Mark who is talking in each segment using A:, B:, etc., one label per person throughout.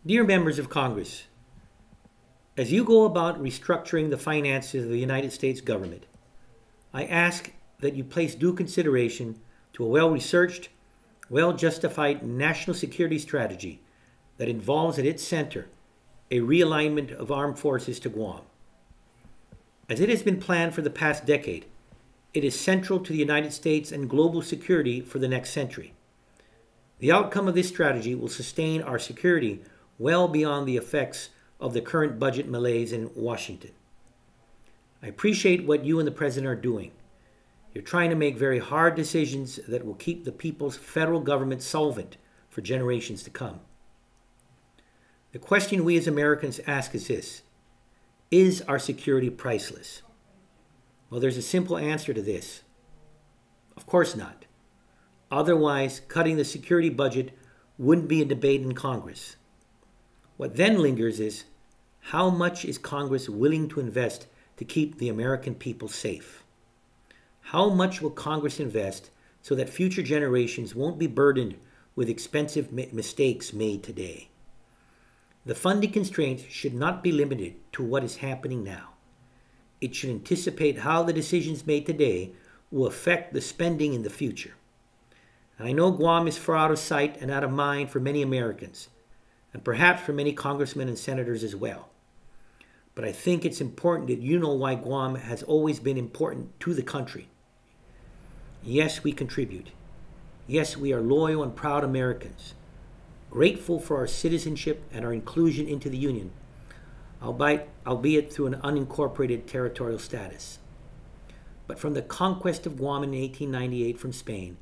A: Dear members of Congress, as you go about restructuring the finances of the United States government, I ask that you place due consideration to a well-researched, well-justified national security strategy that involves at its center a realignment of armed forces to Guam. As it has been planned for the past decade, it is central to the United States and global security for the next century. The outcome of this strategy will sustain our security well beyond the effects of the current budget malaise in Washington. I appreciate what you and the President are doing. You're trying to make very hard decisions that will keep the people's federal government solvent for generations to come. The question we as Americans ask is this: is our security priceless? Well, there's a simple answer to this. Of course not. Otherwise, cutting the security budget wouldn't be a debate in Congress. What then lingers is, how much is Congress willing to invest to keep the American people safe? How much will Congress invest so that future generations won't be burdened with expensive mistakes made today? The funding constraints should not be limited to what is happening now. It should anticipate how the decisions made today will affect the spending in the future. And I know Guam is far out of sight and out of mind for many Americans, and perhaps for many congressmen and senators as well. But I think it's important that you know why Guam has always been important to the country. Yes, we contribute. Yes, we are loyal and proud Americans, grateful for our citizenship and our inclusion into the Union, albeit through an unincorporated territorial status. But from the conquest of Guam in 1898 from Spain,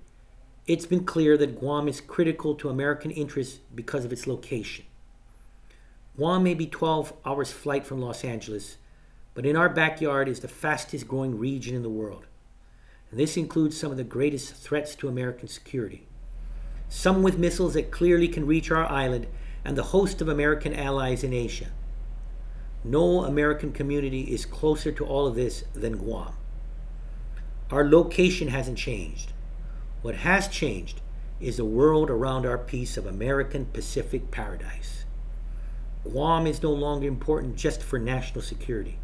A: it's been clear that Guam is critical to American interests because of its location. Guam may be 12 hours flight from Los Angeles, but in our backyard is the fastest growing region in the world. And this includes some of the greatest threats to American security. Some with missiles that clearly can reach our island and the host of American allies in Asia. No American community is closer to all of this than Guam. Our location hasn't changed. What has changed is the world around our piece of American Pacific paradise. Guam is no longer important just for national security.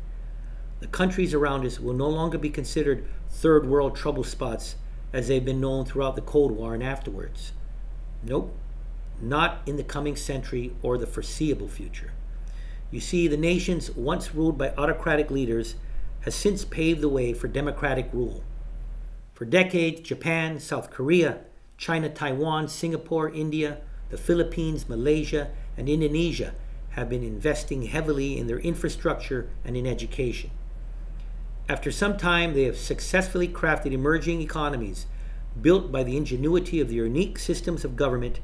A: The countries around us will no longer be considered third world trouble spots as they've been known throughout the Cold War and afterwards. Nope, not in the coming century or the foreseeable future. You see, the nations once ruled by autocratic leaders has since paved the way for democratic rule. For decades, Japan, South Korea, China, Taiwan, Singapore, India, the Philippines, Malaysia, and Indonesia have been investing heavily in their infrastructure and in education. After some time, they have successfully crafted emerging economies built by the ingenuity of the unique systems of government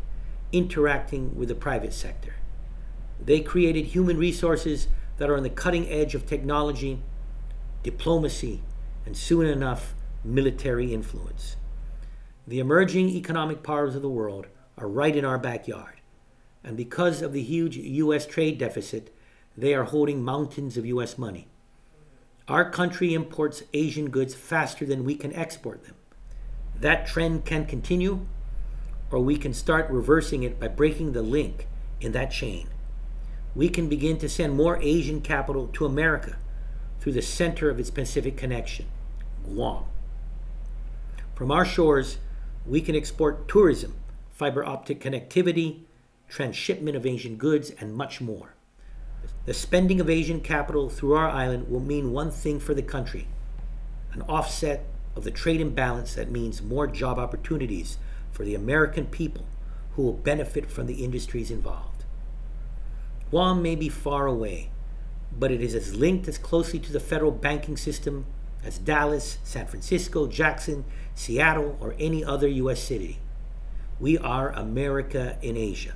A: interacting with the private sector. They created human resources that are on the cutting edge of technology, diplomacy, and soon enough, military influence. The emerging economic powers of the world are right in our backyard, and because of the huge U.S. trade deficit, they are holding mountains of U.S. money. Our country imports Asian goods faster than we can export them. That trend can continue, or we can start reversing it by breaking the link in that chain. We can begin to send more Asian capital to America through the center of its Pacific connection, Guam. From our shores, we can export tourism, fiber optic connectivity, transshipment of Asian goods, and much more. The spending of Asian capital through our island will mean one thing for the country: an offset of the trade imbalance that means more job opportunities for the American people who will benefit from the industries involved. Guam may be far away, but it is as linked as closely to the federal banking system as Dallas, San Francisco, Jackson, Seattle, or any other U.S. city. We are America in Asia.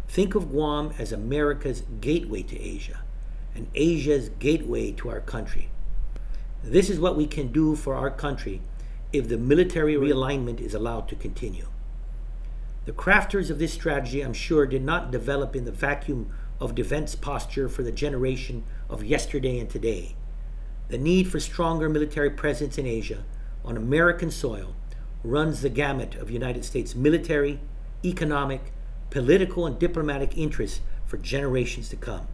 A: Think of Guam as America's gateway to Asia, and Asia's gateway to our country. This is what we can do for our country if the military realignment is allowed to continue. The crafters of this strategy, I'm sure, did not develop in the vacuum of defense posture for the generation of yesterday and today. The need for stronger military presence in Asia on American soil runs the gamut of United States military, economic, political, and diplomatic interests for generations to come.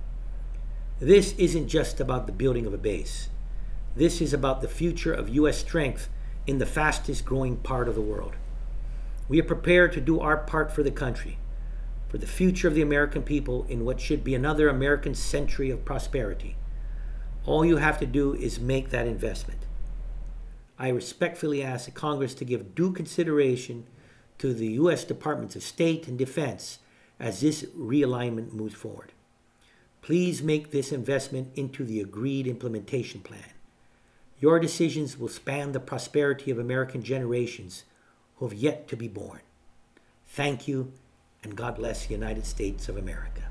A: This isn't just about the building of a base. This is about the future of U.S. strength in the fastest growing part of the world. We are prepared to do our part for the country, for the future of the American people in what should be another American century of prosperity. All you have to do is make that investment. I respectfully ask the Congress to give due consideration to the U.S. Departments of State and Defense as this realignment moves forward. Please make this investment into the agreed implementation plan. Your decisions will span the prosperity of American generations who have yet to be born. Thank you, and God bless the United States of America.